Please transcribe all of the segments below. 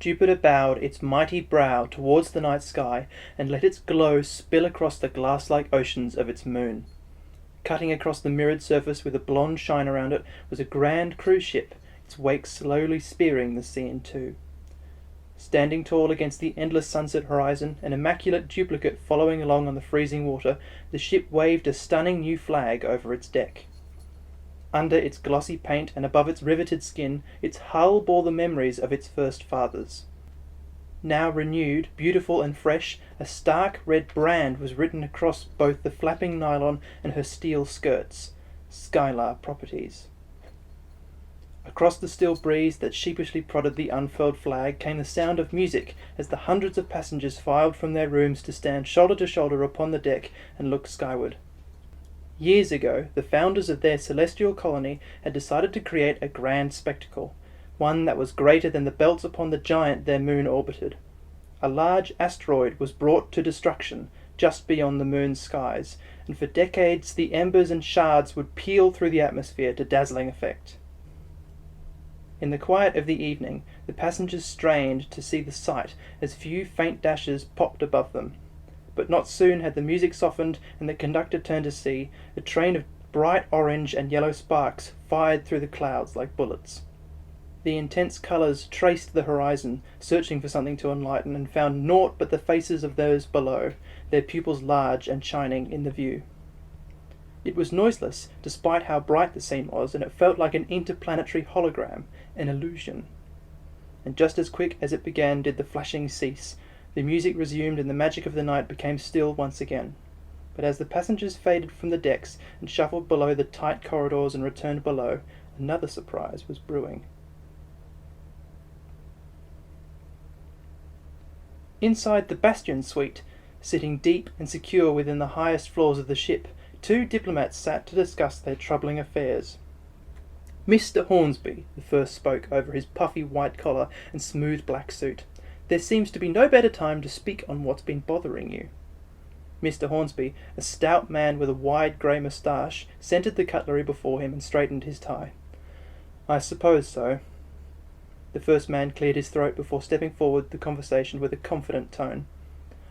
Jupiter bowed its mighty brow towards the night sky and let its glow spill across the glass-like oceans of its moon. Cutting across the mirrored surface with a blonde shine around it was a grand cruise ship, its wake slowly spearing the sea in two. Standing tall against the endless sunset horizon, an immaculate duplicate following along on the freezing water, the ship waved a stunning new flag over its deck. Under its glossy paint and above its riveted skin, its hull bore the memories of its first fathers. Now renewed, beautiful and fresh, a stark red brand was written across both the flapping nylon and her steel skirts: Skylar-Properties. Across the still breeze that sheepishly prodded the unfurled flag came the sound of music as the hundreds of passengers filed from their rooms to stand shoulder to shoulder upon the deck and look skyward. Years ago, the founders of their celestial colony had decided to create a grand spectacle, one that was greater than the belts upon the giant their moon orbited. A large asteroid was brought to destruction just beyond the moon's skies, and for decades the embers and shards would peel through the atmosphere to dazzling effect. In the quiet of the evening, the passengers strained to see the sight as few faint dashes popped above them. But not soon had the music softened and the conductor turned to see a train of bright orange and yellow sparks fired through the clouds like bullets. The intense colours traced the horizon, searching for something to enlighten, and found naught but the faces of those below, their pupils large and shining in the view. It was noiseless, despite how bright the scene was, and it felt like an interplanetary hologram, an illusion. And just as quick as it began did the flashing cease. The music resumed and the magic of the night became still once again. But as the passengers faded from the decks and shuffled below the tight corridors and returned below, another surprise was brewing. Inside the Bastion suite, sitting deep and secure within the highest floors of the ship, two diplomats sat to discuss their troubling affairs. Mr. Hornsby, the first spoke over his puffy white collar and smooth black suit. There seems to be no better time to speak on what's been bothering you. Mr. Hornsby, a stout man with a wide grey moustache, centred the cutlery before him and straightened his tie. I suppose so. The first man cleared his throat before stepping forward the conversation with a confident tone.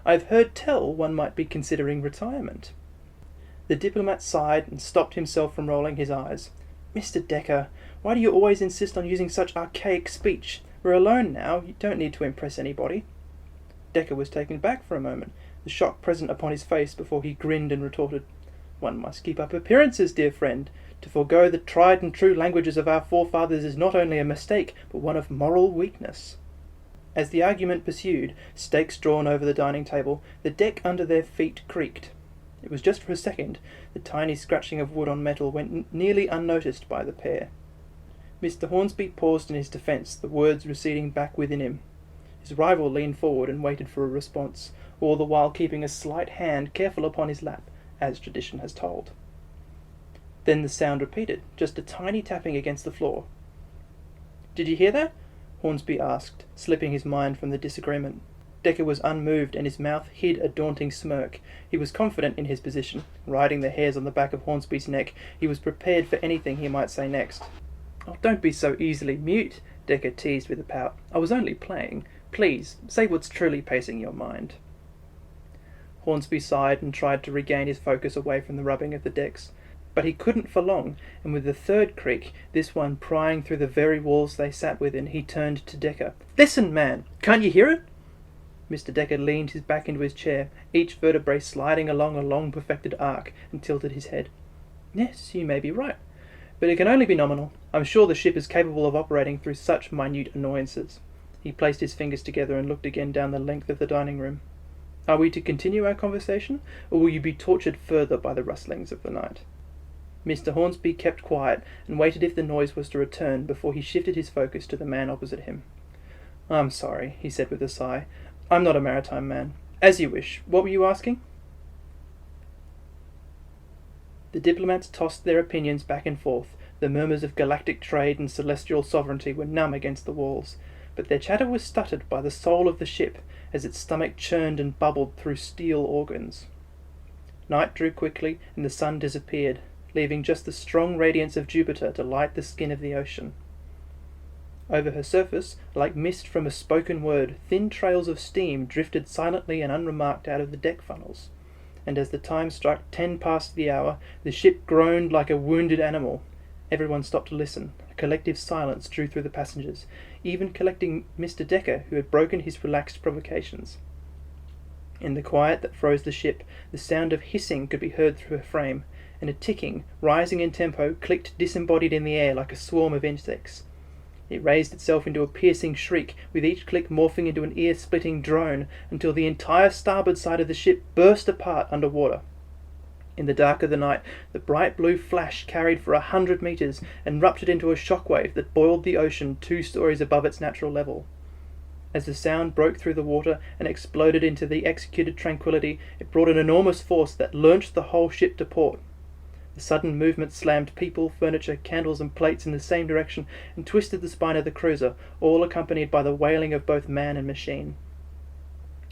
I've heard tell one might be considering retirement. The diplomat sighed and stopped himself from rolling his eyes. Mr. Decker, why do you always insist on using such archaic speech? We're alone now, you don't need to impress anybody. Decker was taken back for a moment, the shock present upon his face before he grinned and retorted, One must keep up appearances, dear friend. To forego the tried and true languages of our forefathers is not only a mistake, but one of moral weakness. As the argument pursued, stakes drawn over the dining table, the deck under their feet creaked. It was just for a second. The tiny scratching of wood on metal went nearly unnoticed by the pair. Mr. Hornsby paused in his defence, the words receding back within him. His rival leaned forward and waited for a response, all the while keeping a slight hand careful upon his lap, as tradition has told. Then the sound repeated, just a tiny tapping against the floor. "Did you hear that?" Hornsby asked, slipping his mind from the disagreement. Decker was unmoved, and his mouth hid a daunting smirk. He was confident in his position. Riding the hairs on the back of Hornsby's neck, he was prepared for anything he might say next. "Oh, don't be so easily mute," Decker teased with a pout. "I was only playing. Please, say what's truly pacing your mind." Hornsby sighed and tried to regain his focus away from the rubbing of the decks. But he couldn't for long, and with the third creak, this one prying through the very walls they sat within, he turned to Decker. "Listen, man! Can't you hear it?" Mr. Decker leaned his back into his chair, each vertebrae sliding along a long perfected arc, and tilted his head. "Yes, you may be right. But it can only be nominal. I'm sure the ship is capable of operating through such minute annoyances." He placed his fingers together and looked again down the length of the dining room. "Are we to continue our conversation, or will you be tortured further by the rustlings of the night?" Mr. Hornsby kept quiet and waited if the noise was to return before he shifted his focus to the man opposite him. "I'm sorry," he said with a sigh. "I'm not a maritime man. As you wish. What were you asking?" The diplomats tossed their opinions back and forth. The murmurs of galactic trade and celestial sovereignty were numb against the walls, but their chatter was stuttered by the soul of the ship as its stomach churned and bubbled through steel organs. Night drew quickly, and the sun disappeared, leaving just the strong radiance of Jupiter to light the skin of the ocean. Over her surface, like mist from a spoken word, thin trails of steam drifted silently and unremarked out of the deck funnels, and as the time struck 10 past the hour, the ship groaned like a wounded animal. Everyone stopped to listen. A collective silence drew through the passengers, even collecting Mr. Decker, who had broken his relaxed provocations. In the quiet that froze the ship, the sound of hissing could be heard through her frame, and a ticking, rising in tempo, clicked disembodied in the air like a swarm of insects. It raised itself into a piercing shriek, with each click morphing into an ear-splitting drone, until the entire starboard side of the ship burst apart under water. In the dark of the night, the bright blue flash carried for 100 metres and ruptured into a shockwave that boiled the ocean 2 stories above its natural level. As the sound broke through the water and exploded into the executed tranquillity, it brought an enormous force that launched the whole ship to port. The sudden movement slammed people, furniture, candles and plates in the same direction and twisted the spine of the cruiser, all accompanied by the wailing of both man and machine.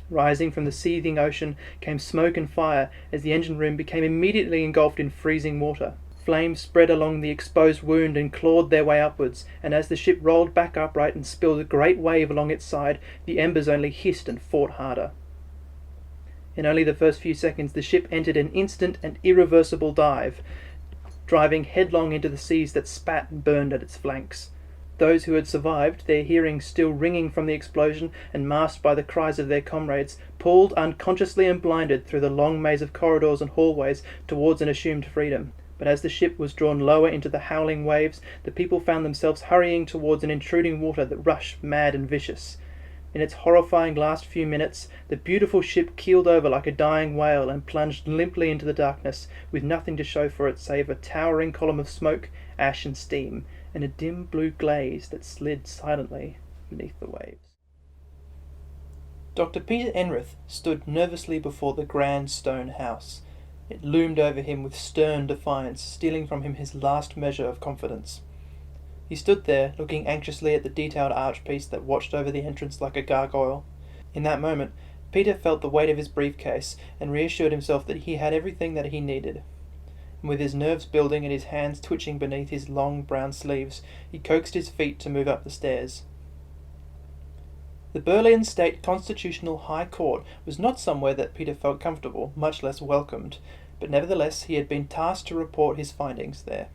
Rising from the seething ocean came smoke and fire as the engine room became immediately engulfed in freezing water. Flames spread along the exposed wound and clawed their way upwards, and as the ship rolled back upright and spilled a great wave along its side, the embers only hissed and fought harder. In only the first few seconds, the ship entered an instant and irreversible dive, driving headlong into the seas that spat and burned at its flanks. Those who had survived, their hearing still ringing from the explosion and masked by the cries of their comrades, pulled unconsciously and blinded through the long maze of corridors and hallways towards an assumed freedom. But as the ship was drawn lower into the howling waves, the people found themselves hurrying towards an intruding water that rushed mad and vicious. In its horrifying last few minutes, the beautiful ship keeled over like a dying whale and plunged limply into the darkness, with nothing to show for it save a towering column of smoke, ash and steam, and a dim blue glaze that slid silently beneath the waves. Dr. Peter Enrith stood nervously before the grand stone house. It loomed over him with stern defiance, stealing from him his last measure of confidence. He stood there, looking anxiously at the detailed archpiece that watched over the entrance like a gargoyle. In that moment, Peter felt the weight of his briefcase and reassured himself that he had everything that he needed. And with his nerves building and his hands twitching beneath his long brown sleeves, he coaxed his feet to move up the stairs. The Berlin State Constitutional High Court was not somewhere that Peter felt comfortable, much less welcomed, but nevertheless he had been tasked to report his findings there.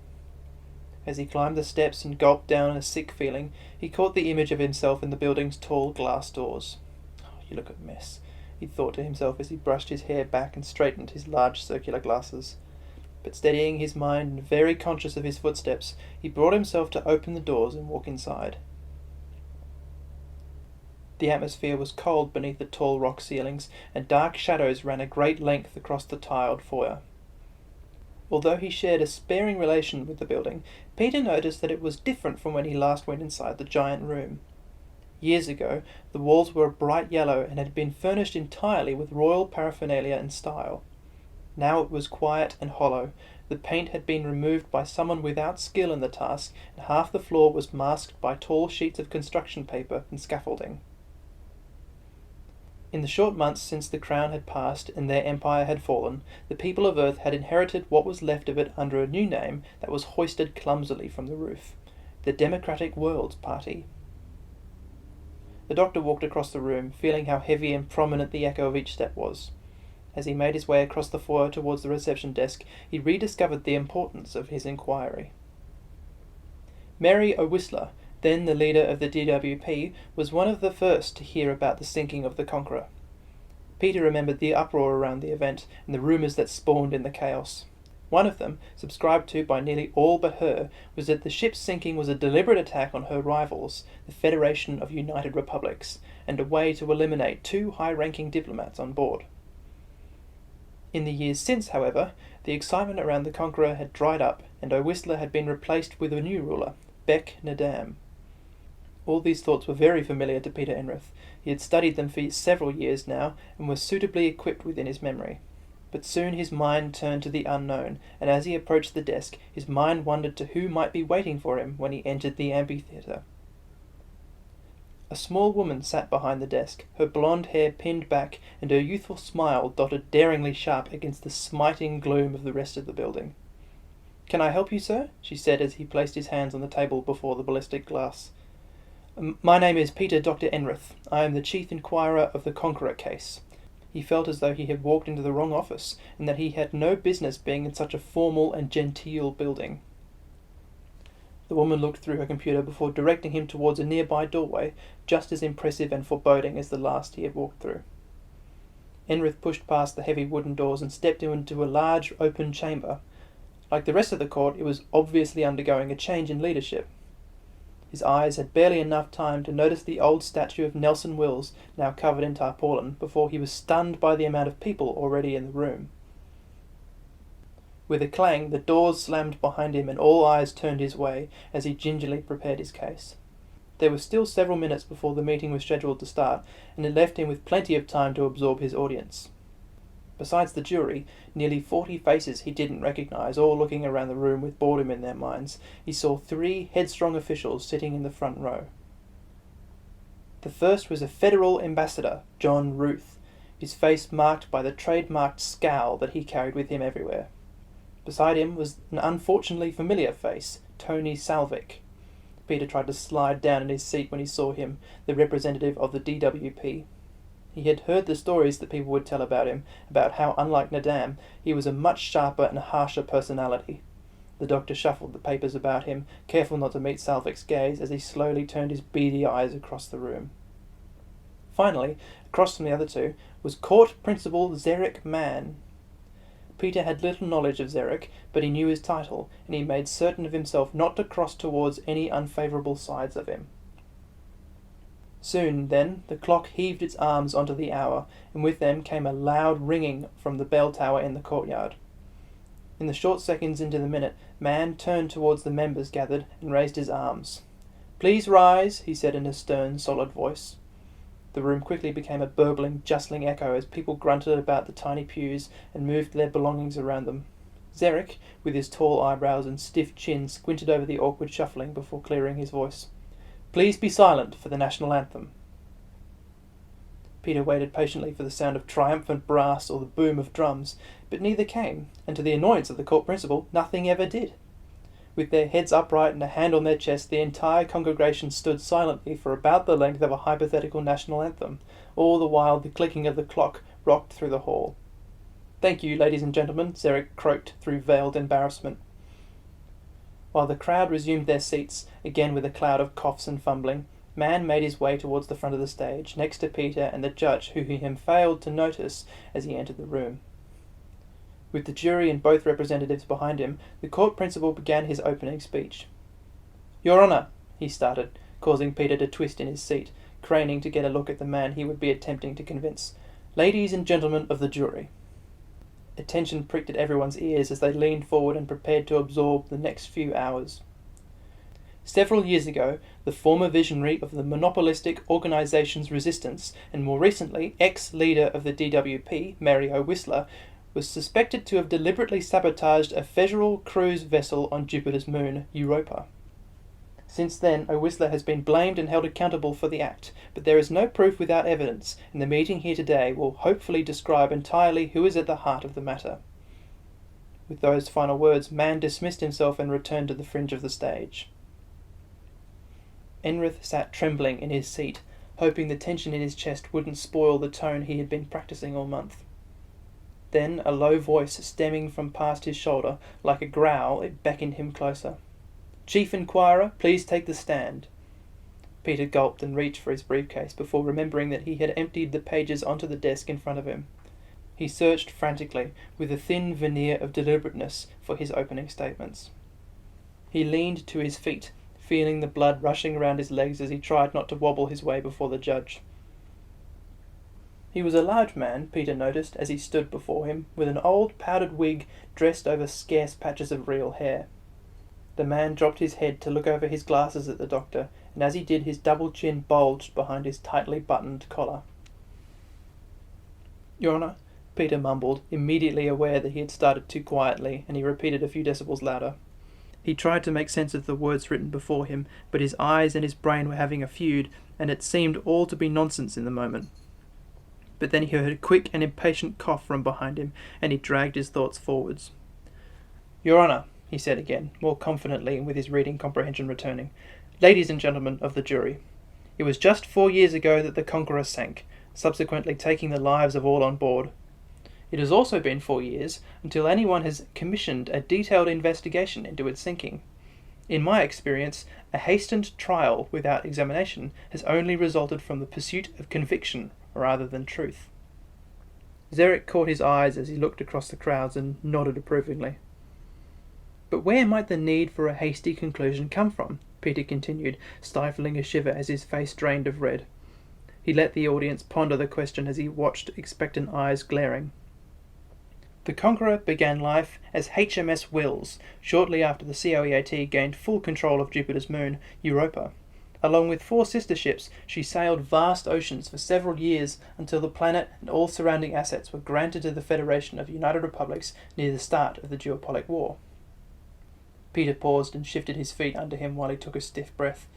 As he climbed the steps and gulped down a sick feeling, he caught the image of himself in the building's tall glass doors. "Oh, you look a mess," he thought to himself as he brushed his hair back and straightened his large circular glasses. But steadying his mind and very conscious of his footsteps, he brought himself to open the doors and walk inside. The atmosphere was cold beneath the tall rock ceilings, and dark shadows ran a great length across the tiled foyer. Although he shared a sparing relation with the building, Peter noticed that it was different from when he last went inside the giant room. Years ago, the walls were a bright yellow and had been furnished entirely with royal paraphernalia and style. Now it was quiet and hollow. The paint had been removed by someone without skill in the task, and half the floor was masked by tall sheets of construction paper and scaffolding. In the short months since the crown had passed and their empire had fallen, the people of Earth had inherited what was left of it under a new name that was hoisted clumsily from the roof: the Democratic Worlds Party. The doctor walked across the room, feeling how heavy and prominent the echo of each step was. As he made his way across the foyer towards the reception desk, he rediscovered the importance of his inquiry. Mary O'Whistler, then the leader of the DWP, was one of the first to hear about the sinking of the Conqueror. Peter remembered the uproar around the event and the rumours that spawned in the chaos. One of them, subscribed to by nearly all but her, was that the ship's sinking was a deliberate attack on her rivals, the Federation of United Republics, and a way to eliminate 2 high-ranking diplomats on board. In the years since, however, the excitement around the Conqueror had dried up, and O'Whistler had been replaced with a new ruler, Beck Nadam. All these thoughts were very familiar to Peter Enrith. He had studied them for several years now, and was suitably equipped within his memory. But soon his mind turned to the unknown, and as he approached the desk, his mind wandered to who might be waiting for him when he entered the amphitheatre. A small woman sat behind the desk, her blonde hair pinned back, and her youthful smile dotted daringly sharp against the smiting gloom of the rest of the building. "Can I help you, sir?" she said as he placed his hands on the table before the ballistic glass. My name is Peter Dr. Enrith. I am the chief inquirer of the Conqueror case." He felt as though he had walked into the wrong office, and that he had no business being in such a formal and genteel building. The woman looked through her computer before directing him towards a nearby doorway, just as impressive and foreboding as the last he had walked through. Enrith pushed past the heavy wooden doors and stepped into a large open chamber. Like the rest of the court, it was obviously undergoing a change in leadership. His eyes had barely enough time to notice the old statue of Nelson Wills, now covered in tarpaulin, before he was stunned by the amount of people already in the room. With a clang, the doors slammed behind him and all eyes turned his way as he gingerly prepared his case. There were still several minutes before the meeting was scheduled to start, and it left him with plenty of time to absorb his audience. Besides the jury, nearly 40 faces he didn't recognise, all looking around the room with boredom in their minds, he saw 3 headstrong officials sitting in the front row. The first was a federal ambassador, John Ruth, his face marked by the trademarked scowl that he carried with him everywhere. Beside him was an unfortunately familiar face, Tony Salvik. Peter tried to slide down in his seat when he saw him, the representative of the DWP. He had heard the stories that people would tell about him, about how, unlike Nadam, he was a much sharper and harsher personality. The doctor shuffled the papers about him, careful not to meet Salvik's gaze as he slowly turned his beady eyes across the room. Finally, across from the other two, was Court Principal Zarek Mann. Peter had little knowledge of Zarek, but he knew his title, and he made certain of himself not to cross towards any unfavourable sides of him. Soon, then, the clock heaved its arms onto the hour, and with them came a loud ringing from the bell tower in the courtyard. In the short seconds into the minute, Mann turned towards the members gathered and raised his arms. "Please rise," he said in a stern, solid voice. The room quickly became a burbling, jostling echo as people grunted about the tiny pews and moved their belongings around them. Zarek, with his tall eyebrows and stiff chin, squinted over the awkward shuffling before clearing his voice. "Please be silent for the national anthem." Peter waited patiently for the sound of triumphant brass or the boom of drums, but neither came, and to the annoyance of the court principal, nothing ever did. With their heads upright and a hand on their chest, the entire congregation stood silently for about the length of a hypothetical national anthem, all the while the clicking of the clock rocked through the hall. "Thank you, ladies and gentlemen," Zarek croaked through veiled embarrassment. While the crowd resumed their seats, again with a cloud of coughs and fumbling, Mann made his way towards the front of the stage, next to Peter and the judge, who he had failed to notice as he entered the room. With the jury and both representatives behind him, the court principal began his opening speech. "Your Honour," he started, causing Peter to twist in his seat, craning to get a look at the man he would be attempting to convince. "Ladies and gentlemen of the jury." Attention pricked at everyone's ears as they leaned forward and prepared to absorb the next few hours. Several years ago, the former visionary of the monopolistic organisation's resistance, and more recently ex-leader of the DWP, Mario Whistler, was suspected to have deliberately sabotaged a federal cruise vessel on Jupiter's moon, Europa. Since then, Whistler has been blamed and held accountable for the act, but there is no proof without evidence, and the meeting here today will hopefully describe entirely who is at the heart of the matter. With those final words, Mann dismissed himself and returned to the fringe of the stage. Enrith sat trembling in his seat, hoping the tension in his chest wouldn't spoil the tone he had been practicing all month. Then a low voice stemming from past his shoulder, like a growl, it beckoned him closer. "Chief Inquirer, please take the stand." Peter gulped and reached for his briefcase before remembering that he had emptied the pages onto the desk in front of him. He searched frantically, with a thin veneer of deliberateness, for his opening statements. He leaned to his feet, feeling the blood rushing around his legs as he tried not to wobble his way before the judge. He was a large man, Peter noticed, as he stood before him, with an old powdered wig dressed over scarce patches of real hair. The man dropped his head to look over his glasses at the doctor, and as he did his double chin bulged behind his tightly buttoned collar. "Your Honour," Peter mumbled, immediately aware that he had started too quietly, and he repeated a few decibels louder. He tried to make sense of the words written before him, but his eyes and his brain were having a feud, and it seemed all to be nonsense in the moment. But then he heard a quick and impatient cough from behind him, and he dragged his thoughts forwards. "Your Honour," he said again, more confidently and with his reading comprehension returning, "ladies and gentlemen of the jury, It was just 4 years ago that the Conqueror sank, subsequently taking the lives of all on board. It has also been 4 years until anyone has commissioned a detailed investigation into its sinking. In my experience, a hastened trial without examination has only resulted from the pursuit of conviction rather than truth. Zarek caught his eyes as he looked across the crowds and nodded approvingly. But where might the need for a hasty conclusion come from? Peter continued, stifling a shiver as his face drained of red. He let the audience ponder the question as he watched expectant eyes glaring. The Conqueror began life as HMS Wills, shortly after the COEAT gained full control of Jupiter's moon, Europa. Along with 4 sister ships, she sailed vast oceans for several years until the planet and all surrounding assets were granted to the Federation of United Republics near the start of the Duopolic War. Peter paused and shifted his feet under him while he took a stiff breath.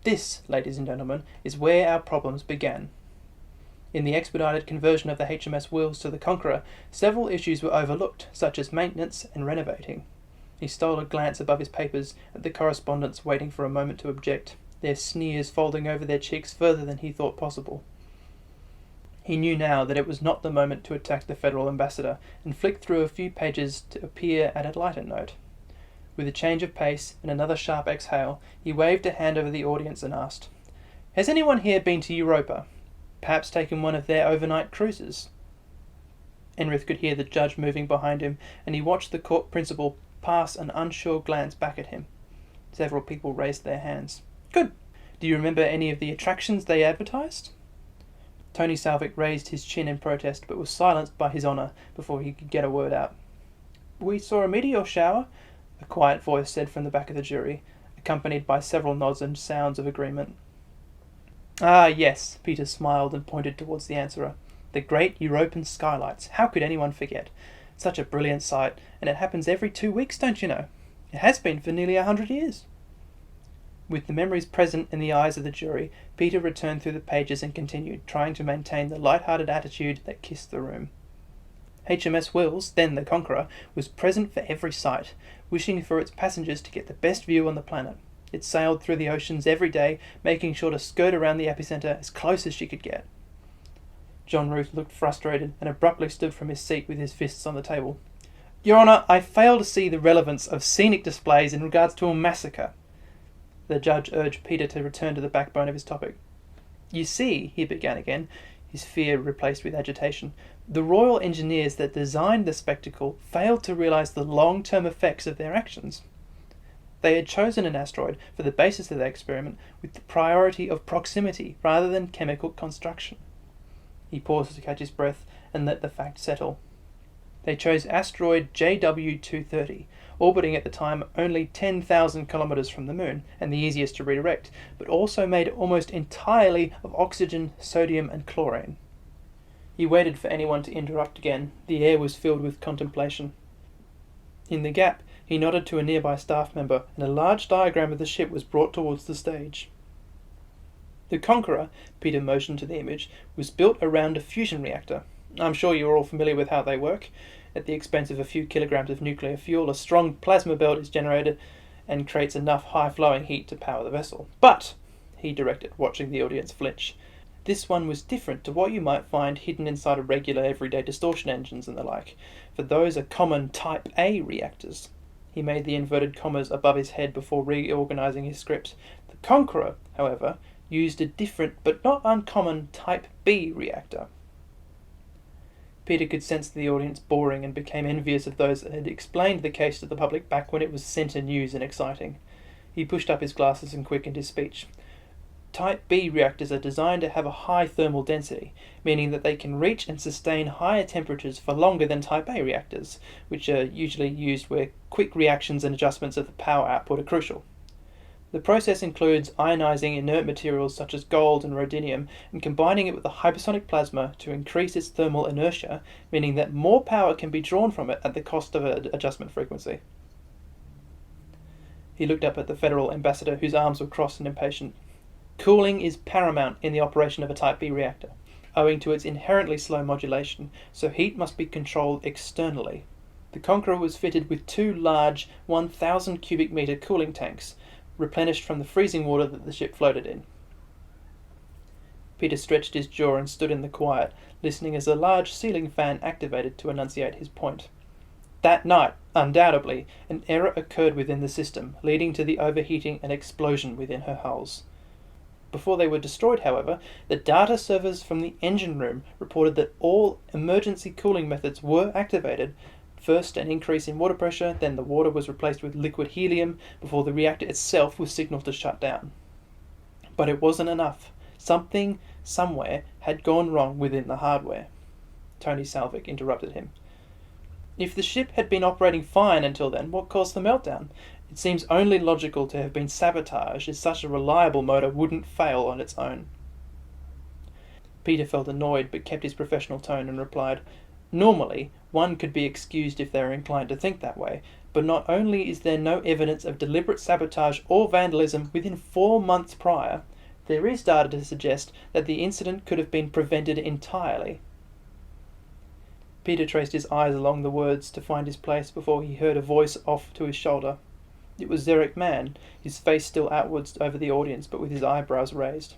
This, ladies and gentlemen, is where our problems began. In the expedited conversion of the HMS Wills to the Conqueror, several issues were overlooked, such as maintenance and renovating. He stole a glance above his papers at the correspondents waiting for a moment to object, their sneers folding over their cheeks further than he thought possible. He knew now that it was not the moment to attack the Federal ambassador, and flicked through a few pages to appear at a lighter note. With a change of pace and another sharp exhale, he waved a hand over the audience and asked, "Has anyone here been to Europa? Perhaps taken one of their overnight cruises?" Enrith could hear the judge moving behind him, and he watched the court principal pass an unsure glance back at him. Several people raised their hands. "Good. Do you remember any of the attractions they advertised?" Tony Salvik raised his chin in protest, but was silenced by his honour before he could get a word out. "We saw a meteor shower," a quiet voice said from the back of the jury, accompanied by several nods and sounds of agreement. "Ah, yes," Peter smiled and pointed towards the answerer. "The great European skylights. How could anyone forget? Such a brilliant sight, and it happens every 2 weeks, don't you know? It has been for nearly 100 years. With the memories present in the eyes of the jury, Peter returned through the pages and continued, trying to maintain the light-hearted attitude that kissed the room. HMS Wills, then the Conqueror, was present for every sight, wishing for its passengers to get the best view on the planet. It sailed through the oceans every day, making sure to skirt around the epicenter as close as she could get. John Ruth looked frustrated and abruptly stood from his seat with his fists on the table. "Your Honour, I fail to see the relevance of scenic displays in regards to a massacre." The judge urged Peter to return to the backbone of his topic. "You see," he began again, his fear replaced with agitation, "the royal engineers that designed the spectacle failed to realise the long-term effects of their actions. They had chosen an asteroid for the basis of their experiment with the priority of proximity rather than chemical construction." He paused to catch his breath and let the fact settle. They chose asteroid JW230, orbiting at the time only 10,000 kilometres from the Moon and the easiest to redirect, but also made almost entirely of oxygen, sodium and chlorine. He waited for anyone to interrupt again. The air was filled with contemplation. In the gap, he nodded to a nearby staff member, and a large diagram of the ship was brought towards the stage. The Conqueror, Peter motioned to the image, was built around a fusion reactor. I'm sure you're all familiar with how they work. At the expense of a few kilograms of nuclear fuel, a strong plasma belt is generated and creates enough high-flowing heat to power the vessel. But, he directed, watching the audience flinch, this one was different to what you might find hidden inside a regular everyday distortion engines and the like, for those are common Type A reactors. He made the inverted commas above his head before reorganising his script. The Conqueror, however, used a different but not uncommon Type B reactor. Peter could sense the audience boring and became envious of those that had explained the case to the public back when it was centre news and exciting. He pushed up his glasses and quickened his speech. Type B reactors are designed to have a high thermal density, meaning that they can reach and sustain higher temperatures for longer than Type A reactors, which are usually used where quick reactions and adjustments of the power output are crucial. The process includes ionizing inert materials such as gold and rhodium and combining it with a hypersonic plasma to increase its thermal inertia, meaning that more power can be drawn from it at the cost of an adjustment frequency. He looked up at the Federal ambassador, whose arms were crossed and impatient. Cooling is paramount in the operation of a Type B reactor, owing to its inherently slow modulation, so heat must be controlled externally. The Conqueror was fitted with 2 large 1,000 cubic metre cooling tanks, replenished from the freezing water that the ship floated in. Peter stretched his jaw and stood in the quiet, listening as a large ceiling fan activated to enunciate his point. That night, undoubtedly, an error occurred within the system, leading to the overheating and explosion within her hulls. Before they were destroyed, however, the data servers from the engine room reported that all emergency cooling methods were activated. First an increase in water pressure, then the water was replaced with liquid helium before the reactor itself was signalled to shut down. But it wasn't enough. Something, somewhere, had gone wrong within the hardware. Tony Salvik interrupted him. If the ship had been operating fine until then, what caused the meltdown? It seems only logical to have been sabotage, as such a reliable motor wouldn't fail on its own. Peter felt annoyed, but kept his professional tone and replied, Normally, one could be excused if they are inclined to think that way, but not only is there no evidence of deliberate sabotage or vandalism within 4 months prior, there is data to suggest that the incident could have been prevented entirely. Peter traced his eyes along the words to find his place before he heard a voice off to his shoulder. It was Zarek Mann, his face still outwards over the audience, but with his eyebrows raised.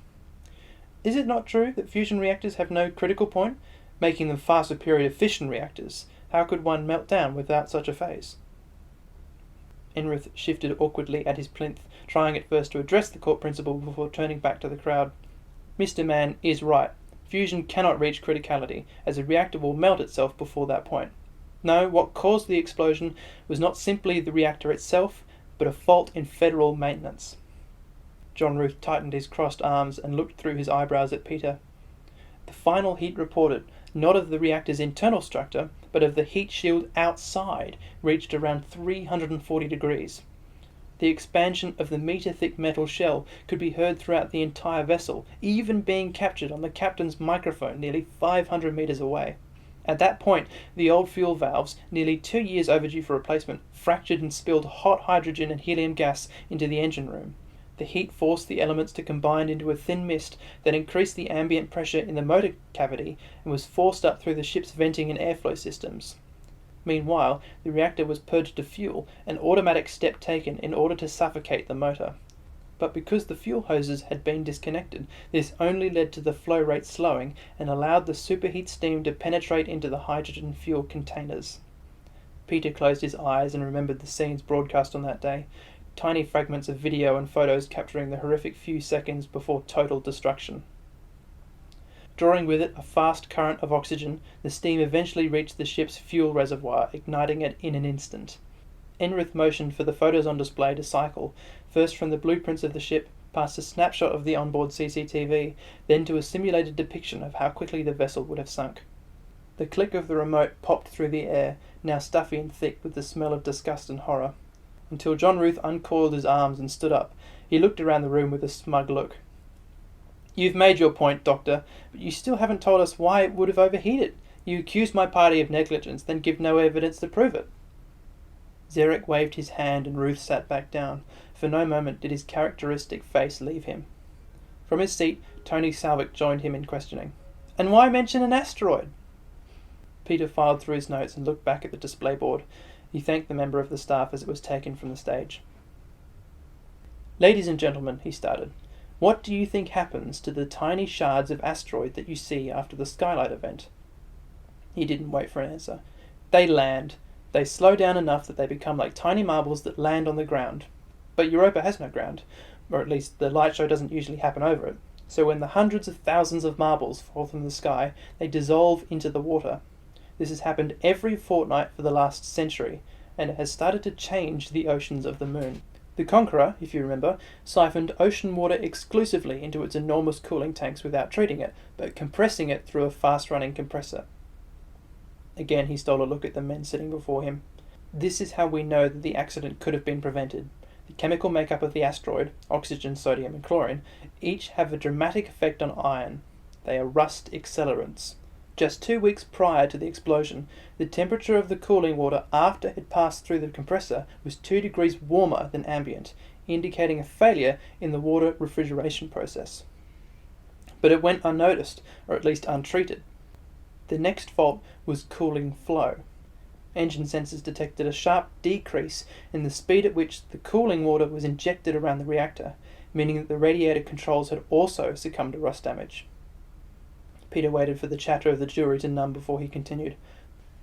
Is it not true that fusion reactors have no critical point, making them far superior to fission reactors? How could one melt down without such a phase? Enrith shifted awkwardly at his plinth, trying at first to address the court principal before turning back to the crowd. Mr. Mann is right. Fusion cannot reach criticality, as a reactor will melt itself before that point. No, what caused the explosion was not simply the reactor itself, but a fault in federal maintenance. John Ruth tightened his crossed arms and looked through his eyebrows at Peter. The final heat reported, not of the reactor's internal structure, but of the heat shield outside, reached around 340 degrees. The expansion of the metre-thick metal shell could be heard throughout the entire vessel, even being captured on the captain's microphone nearly 500 metres away. At that point, the old fuel valves, nearly 2 years overdue for replacement, fractured and spilled hot hydrogen and helium gas into the engine room. The heat forced the elements to combine into a thin mist that increased the ambient pressure in the motor cavity and was forced up through the ship's venting and airflow systems. Meanwhile, the reactor was purged of fuel, an automatic step taken in order to suffocate the motor. But because the fuel hoses had been disconnected, this only led to the flow rate slowing and allowed the superheat steam to penetrate into the hydrogen fuel containers. Peter closed his eyes and remembered the scenes broadcast on that day, tiny fragments of video and photos capturing the horrific few seconds before total destruction. Drawing with it a fast current of oxygen, the steam eventually reached the ship's fuel reservoir, igniting it in an instant. Enrith motioned for the photos on display to cycle, first from the blueprints of the ship, past a snapshot of the onboard CCTV, then to a simulated depiction of how quickly the vessel would have sunk. The click of the remote popped through the air, now stuffy and thick with the smell of disgust and horror. Until John Ruth uncoiled his arms and stood up, he looked around the room with a smug look. You've made your point, Doctor, but you still haven't told us why it would have overheated. You accuse my party of negligence, then give no evidence to prove it. Zarek waved his hand and Ruth sat back down. For no moment did his characteristic face leave him. From his seat, Tony Salvik joined him in questioning. And why mention an asteroid? Peter filed through his notes and looked back at the display board. He thanked the member of the staff as it was taken from the stage. Ladies and gentlemen, he started, what do you think happens to the tiny shards of asteroid that you see after the Skylight event? He didn't wait for an answer. They land. They slow down enough that they become like tiny marbles that land on the ground. But Europa has no ground, or at least the light show doesn't usually happen over it. So when the hundreds of thousands of marbles fall from the sky, they dissolve into the water. This has happened every fortnight for the last century, and it has started to change the oceans of the moon. The Conqueror, if you remember, siphoned ocean water exclusively into its enormous cooling tanks without treating it, but compressing it through a fast-running compressor. Again he stole a look at the men sitting before him. This is how we know that the accident could have been prevented. The chemical makeup of the asteroid, oxygen, sodium and chlorine, each have a dramatic effect on iron. They are rust accelerants. Just 2 weeks prior to the explosion, the temperature of the cooling water after it had passed through the compressor was 2 degrees warmer than ambient, indicating a failure in the water refrigeration process. But it went unnoticed, or at least untreated. The next fault was cooling flow. Engine sensors detected a sharp decrease in the speed at which the cooling water was injected around the reactor, meaning that the radiator controls had also succumbed to rust damage. Peter waited for the chatter of the jury to numb before he continued.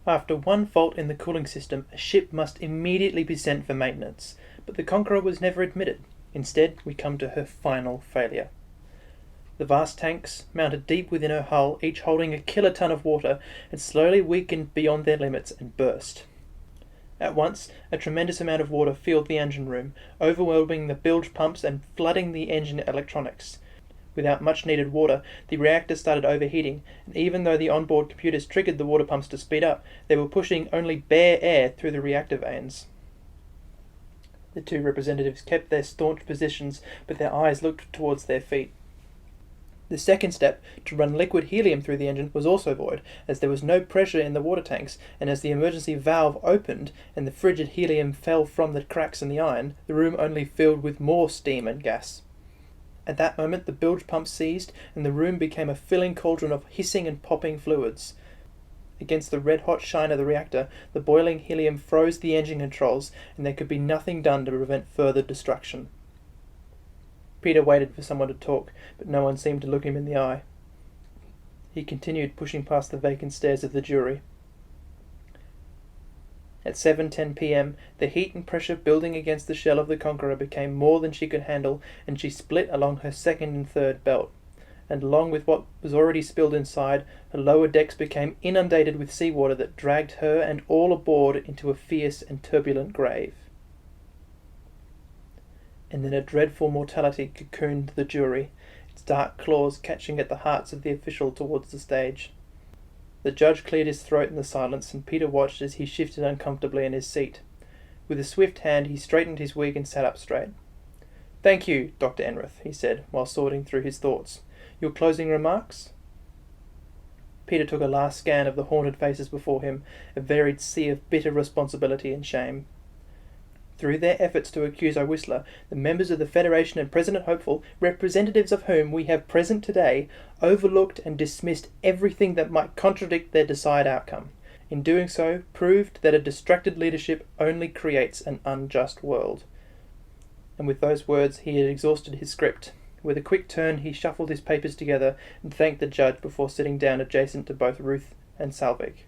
After one fault in the cooling system, a ship must immediately be sent for maintenance, but the Conqueror was never admitted. Instead, we come to her final failure. The vast tanks, mounted deep within her hull, each holding a kiloton of water, had slowly weakened beyond their limits and burst. At once, a tremendous amount of water filled the engine room, overwhelming the bilge pumps and flooding the engine electronics. Without much needed water, the reactor started overheating, and even though the onboard computers triggered the water pumps to speed up, they were pushing only bare air through the reactor vanes. The two representatives kept their staunch positions, but their eyes looked towards their feet. The second step, to run liquid helium through the engine, was also void, as there was no pressure in the water tanks, and as the emergency valve opened and the frigid helium fell from the cracks in the iron, the room only filled with more steam and gas. At that moment the bilge pump seized, and the room became a filling cauldron of hissing and popping fluids. Against the red-hot shine of the reactor, the boiling helium froze the engine controls, and there could be nothing done to prevent further destruction. Peter waited for someone to talk, but no one seemed to look him in the eye. He continued pushing past the vacant stares of the jury. At 7:10 p.m, the heat and pressure building against the shell of the Conqueror became more than she could handle, and she split along her second and third belt. And along with what was already spilled inside, her lower decks became inundated with seawater that dragged her and all aboard into a fierce and turbulent grave. And then a dreadful mortality cocooned the jury, its dark claws catching at the hearts of the official towards the stage. The judge cleared his throat in the silence, and Peter watched as he shifted uncomfortably in his seat. With a swift hand he straightened his wig and sat up straight. "Thank you, Dr. Enrith," he said, while sorting through his thoughts. "Your closing remarks?" Peter took a last scan of the haunted faces before him, a varied sea of bitter responsibility and shame. Through their efforts to accuse our Whistler, the members of the Federation and President Hopeful, representatives of whom we have present today, overlooked and dismissed everything that might contradict their desired outcome. In doing so, proved that a distracted leadership only creates an unjust world. And with those words he had exhausted his script. With a quick turn he shuffled his papers together and thanked the judge before sitting down adjacent to both Ruth and Salvik.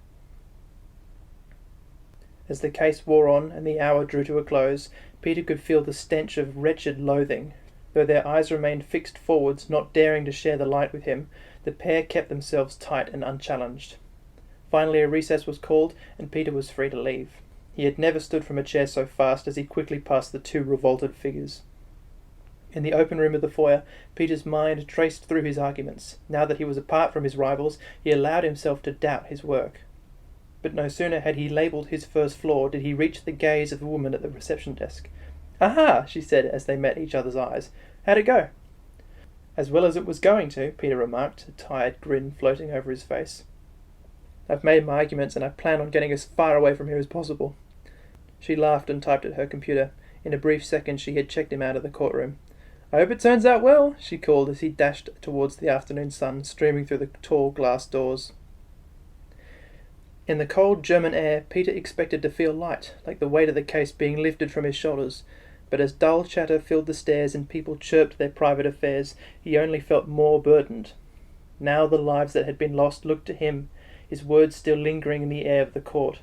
As the case wore on and the hour drew to a close, Peter could feel the stench of wretched loathing. Though their eyes remained fixed forwards, not daring to share the light with him, the pair kept themselves tight and unchallenged. Finally a recess was called, and Peter was free to leave. He had never stood from a chair so fast as he quickly passed the two revolted figures. In the open room of the foyer, Peter's mind traced through his arguments. Now that he was apart from his rivals, he allowed himself to doubt his work. But no sooner had he labelled his first flaw did he reach the gaze of the woman at the reception desk. "Aha!" she said as they met each other's eyes. "How'd it go?" "As well as it was going to," Peter remarked, a tired grin floating over his face. "I've made my arguments and I plan on getting as far away from here as possible." She laughed and typed at her computer. In a brief second she had checked him out of the courtroom. "I hope it turns out well," she called as he dashed towards the afternoon sun streaming through the tall glass doors. In the cold German air, Peter expected to feel light, like the weight of the case being lifted from his shoulders, but as dull chatter filled the stairs and people chirped their private affairs, he only felt more burdened. Now the lives that had been lost looked to him, his words still lingering in the air of the court.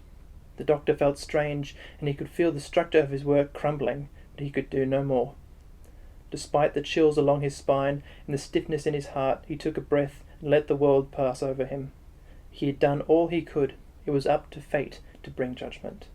The doctor felt strange, and he could feel the structure of his work crumbling, but he could do no more. Despite the chills along his spine and the stiffness in his heart, he took a breath and let the world pass over him. He had done all he could. It was up to fate to bring judgment.